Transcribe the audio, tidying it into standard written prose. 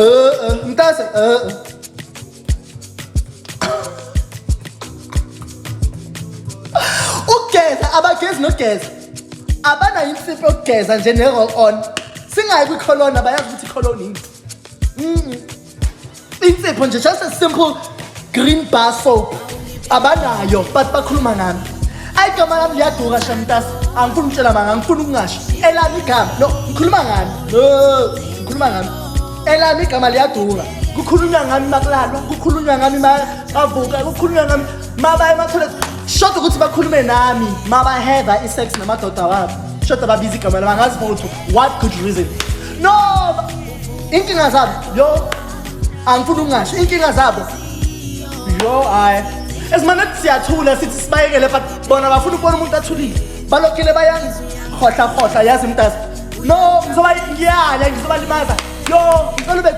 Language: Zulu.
Mntase ugeza abagezi nogeza abana insipho yokugeza nje ne-roll on singayi kwi-colon bayazi ukuthi i-colon insipho nje just a simple green bar soap abanayo but bakhuluma ngami ayi igama lami liyadura Mntase angifuni ukutshela manga angifuni ukungasho elami igama no ngikhuluma ngami ngikhuluma ngami elami igama liyadura kukhulunywa ngami makulalwa kukhulunywa ngami mabavuka kukhulunywa ngami mabaya ema-toilet shoda ukuthi bakhulume nami mabaheva isex namadoda wabo shoda babiza igama lami angazi for what good reason no inkinga zabo yo angifuni ukungasho inkinga zabo yo hayi esimanethi siyathula sithi sibayekele but bona bafuna ukubona umuntu athulile balokile bayangihohla yazi Mntase no ngizobalimaza yo ngicela ube